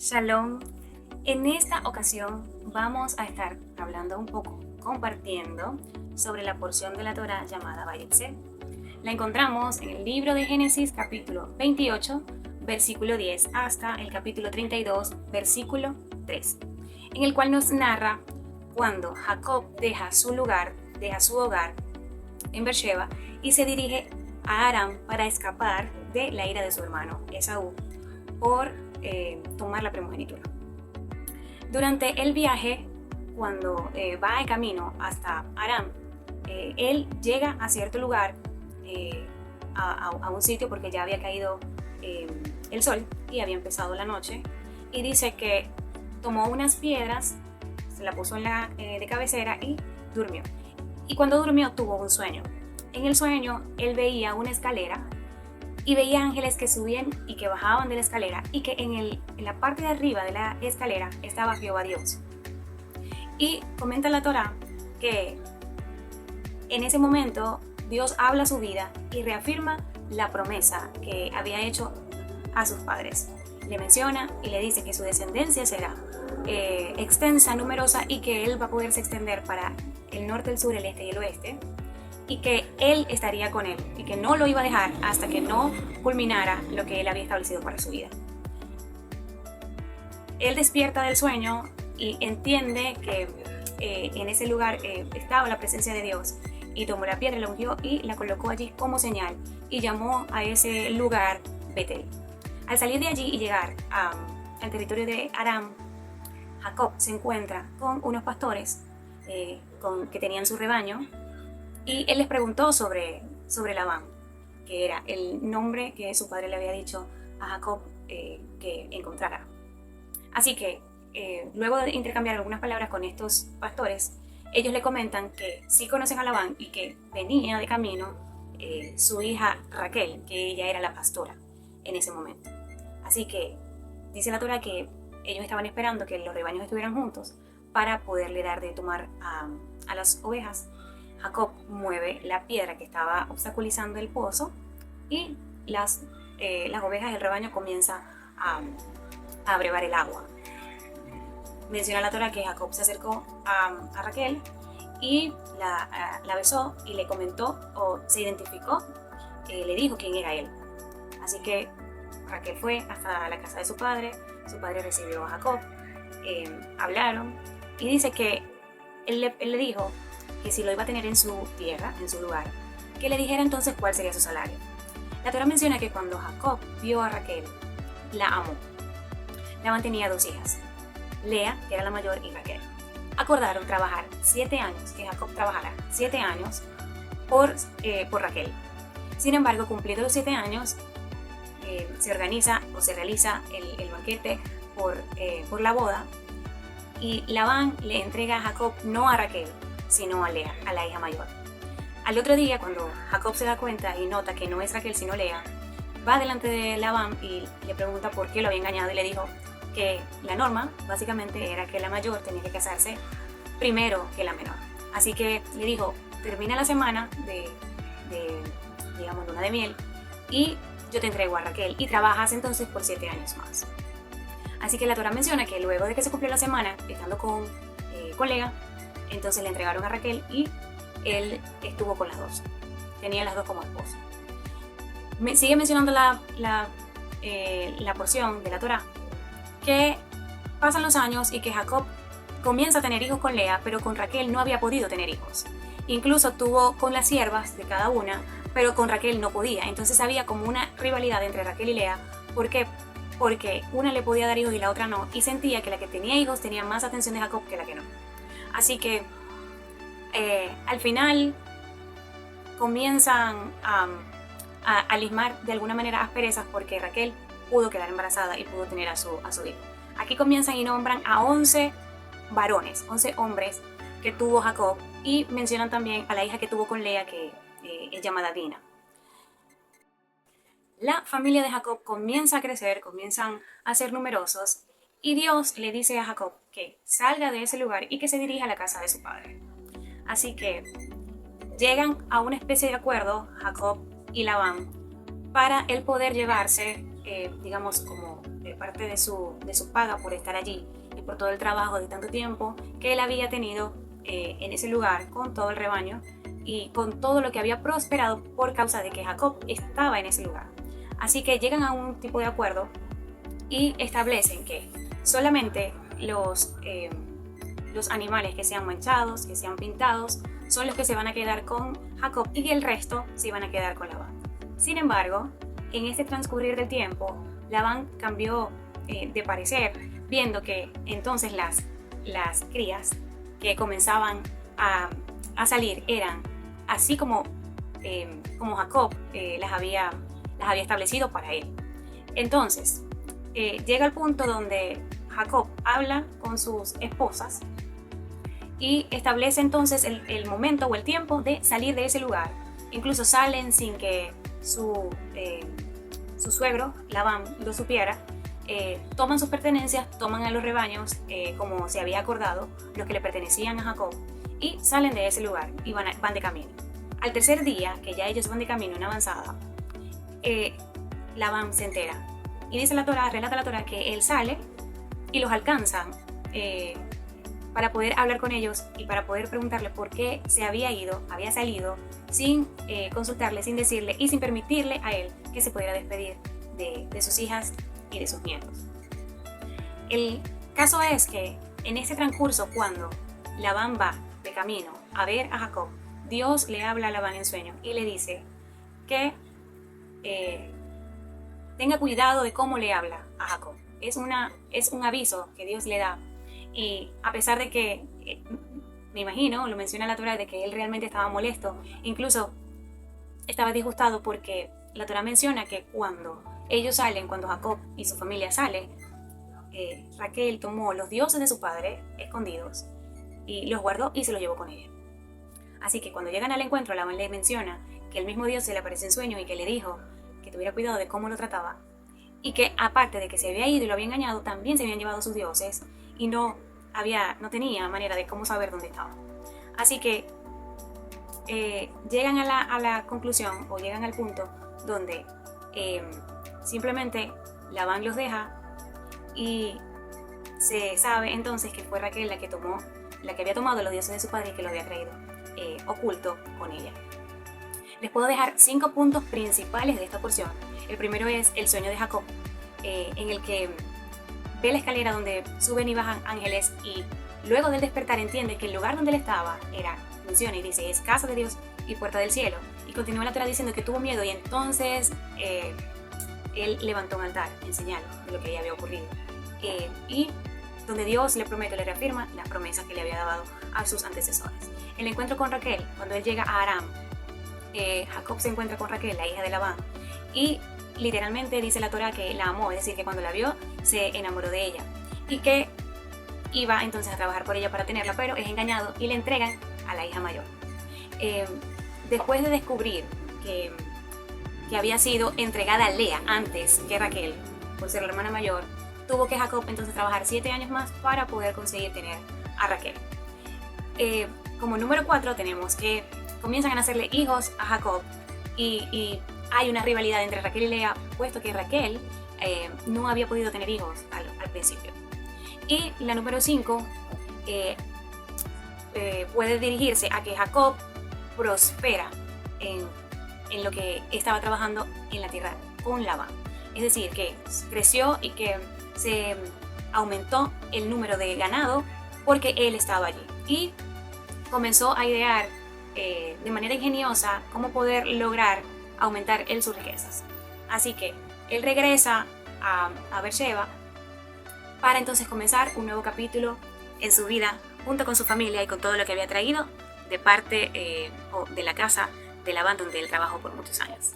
Shalom. En esta ocasión vamos a estar hablando un poco, compartiendo sobre la porción de la Torá llamada Vayetze. La encontramos en el libro de Génesis capítulo 28, versículo 10 hasta el capítulo 32, versículo 3, en el cual nos narra cuando Jacob deja su hogar en Beersheba y se dirige a Aram para escapar de la ira de su hermano Esaú por tomar la primogenitura. Durante el viaje, cuando va de camino hasta Aram, él llega a cierto lugar, a un sitio porque ya había caído el sol y había empezado la noche, y dice que tomó unas piedras, se la puso de cabecera y durmió. Y cuando durmió tuvo un sueño. En el sueño él veía una escalera y veía ángeles que subían y que bajaban de la escalera, y que en la parte de arriba de la escalera estaba Jehová Dios. Y comenta la Torá que en ese momento Dios habla su vida y reafirma la promesa que había hecho a sus padres. Le menciona y le dice que su descendencia será extensa, numerosa, y que él va a poderse extender para el norte, el sur, el este y el oeste, y que él estaría con él y que no lo iba a dejar hasta que no culminara lo que él había establecido para su vida. Él despierta del sueño y entiende que en ese lugar estaba la presencia de Dios, y tomó la piedra, la ungió y la colocó allí como señal y llamó a ese lugar Betel. Al salir de allí y llegar al territorio de Aram, Jacob se encuentra con unos pastores que tenían su rebaño, y él les preguntó sobre Labán, que era el nombre que su padre le había dicho a Jacob que encontrara. Así que luego de intercambiar algunas palabras con estos pastores, ellos le comentan que sí conocen a Labán y que venía de camino su hija Raquel, que ella era la pastora en ese momento. Así que dice la Torá que ellos estaban esperando que los rebaños estuvieran juntos para poderle dar de tomar a las ovejas. Jacob mueve la piedra que estaba obstaculizando el pozo y las ovejas del rebaño comienzan a brevar el agua. Menciona la Torá que Jacob se acercó a Raquel y la besó y le comentó o se identificó, le dijo quién era él. Así que Raquel fue hasta la casa de su padre recibió a Jacob, hablaron, y dice que él le dijo que si lo iba a tener en su tierra, en su lugar, que le dijera entonces cuál sería su salario. La Torá menciona que cuando Jacob vio a Raquel, la amó. Labán tenía dos hijas, Lea, que era la mayor, y Raquel. Acordaron trabajar 7 años, que Jacob trabajara 7 años por Raquel. Sin embargo, cumplidos los 7 años, se organiza o se realiza el banquete por la boda, y Labán le entrega a Jacob no a Raquel, sino a Lea, a la hija mayor. Al otro día, cuando Jacob se da cuenta y nota que no es Raquel sino Lea, va delante de Labán y le pregunta por qué lo había engañado, y le dijo que la norma básicamente era que la mayor tenía que casarse primero que la menor. Así que le dijo, termina la semana de luna de miel y yo te entrego a Raquel y trabajas entonces por 7 años más. Así que la Torá menciona que luego de que se cumplió la semana, estando con Lea, entonces le entregaron a Raquel y él estuvo con las dos. Tenía las dos como esposa. Sigue mencionando la porción de la Torá que pasan los años y que Jacob comienza a tener hijos con Lea, pero con Raquel no había podido tener hijos. Incluso tuvo con las siervas de cada una, pero con Raquel no podía. Entonces había como una rivalidad entre Raquel y Lea. ¿Por qué? Porque una le podía dar hijos y la otra no, y sentía que la que tenía hijos tenía más atención de Jacob que la que no. Así que al final comienzan a lismar de alguna manera asperezas porque Raquel pudo quedar embarazada y pudo tener a su hijo. Aquí comienzan y nombran a 11 varones, 11 hombres que tuvo Jacob, y mencionan también a la hija que tuvo con Lea, que es llamada Dina. La familia de Jacob comienza a crecer, comienzan a ser numerosos, y Dios le dice a Jacob que salga de ese lugar y que se dirija a la casa de su padre. Así que llegan a una especie de acuerdo Jacob y Labán para él poder llevarse digamos, como parte de su paga por estar allí y por todo el trabajo de tanto tiempo que él había tenido en ese lugar con todo el rebaño y con todo lo que había prosperado por causa de que Jacob estaba en ese lugar. Así que llegan a un tipo de acuerdo y establecen que solamente los animales que sean manchados, que sean pintados, son los que se van a quedar con Jacob y el resto se iban a quedar con Labán. Sin embargo, en este transcurrir del tiempo, Labán cambió de parecer, viendo que entonces las crías que comenzaban a salir eran así como Jacob las había establecido para él. Entonces, llega el punto donde Jacob habla con sus esposas y establece entonces el momento o el tiempo de salir de ese lugar. Incluso salen sin que su suegro, Labán, lo supiera. Toman sus pertenencias, toman a los rebaños como se había acordado, los que le pertenecían a Jacob, y salen de ese lugar y van de camino. Al tercer día, que ya ellos van de camino en avanzada, Labán se entera y dice relata la Torá que él sale y los alcanza para poder hablar con ellos y para poder preguntarle por qué se había salido sin consultarle, sin decirle y sin permitirle a él que se pudiera despedir de sus hijas y de sus nietos. El caso es que en este transcurso, cuando Labán va de camino a ver a Jacob, Dios le habla a Labán en sueño y le dice que tenga cuidado de cómo le habla a Jacob. Es un aviso que Dios le da, y a pesar de que me imagino, lo menciona la Torá, de que él realmente estaba molesto, incluso estaba disgustado, porque la Torá menciona que cuando ellos salen, cuando Jacob y su familia salen, Raquel tomó los dioses de su padre escondidos y los guardó y se los llevó con ella. Así que cuando llegan al encuentro, Labán le menciona que el mismo Dios se le aparece en sueño y que le dijo que tuviera cuidado de cómo lo trataba, y que aparte de que se había ido y lo había engañado, también se habían llevado sus dioses y no tenía manera de cómo saber dónde estaba. Así que llegan a la conclusión, o llegan al punto donde simplemente Labán los deja, y se sabe entonces que fue Raquel la que había tomado los dioses de su padre y que lo había traído oculto con ella. Les puedo dejar 5 puntos principales de esta porción. El primero es el sueño de Jacob, en el que ve la escalera donde suben y bajan ángeles, y luego del despertar entiende que el lugar donde él estaba menciona y dice, es casa de Dios y puerta del cielo. Y continúa la Torá diciendo que tuvo miedo, y entonces él levantó un altar en señal de lo que ya había ocurrido. Y donde Dios le promete, le reafirma las promesas que le había dado a sus antecesores. El encuentro con Raquel, cuando él llega a Aram, Jacob se encuentra con Raquel, la hija de Labán, y literalmente dice la Torá que la amó, es decir, que cuando la vio se enamoró de ella, y que iba entonces a trabajar por ella para tenerla, pero es engañado y le entregan a la hija mayor. Después de descubrir que había sido entregada a Lea antes que Raquel, por ser la hermana mayor, tuvo que Jacob entonces trabajar 7 años más para poder conseguir tener a Raquel. Como número 4 tenemos que comienzan a nacerle hijos a Jacob, y hay una rivalidad entre Raquel y Lea, puesto que Raquel no había podido tener hijos al principio. Y la número 5 puede dirigirse a que Jacob prospera en lo que estaba trabajando en la tierra con Labán. Es decir, que creció y que se aumentó el número de ganado porque él estaba allí. Y comenzó a idear de manera ingeniosa cómo poder lograr aumentar sus riquezas. Así que él regresa a Beersheba para entonces comenzar un nuevo capítulo en su vida junto con su familia y con todo lo que había traído de parte o de la casa de Labán donde él trabajó por muchos años.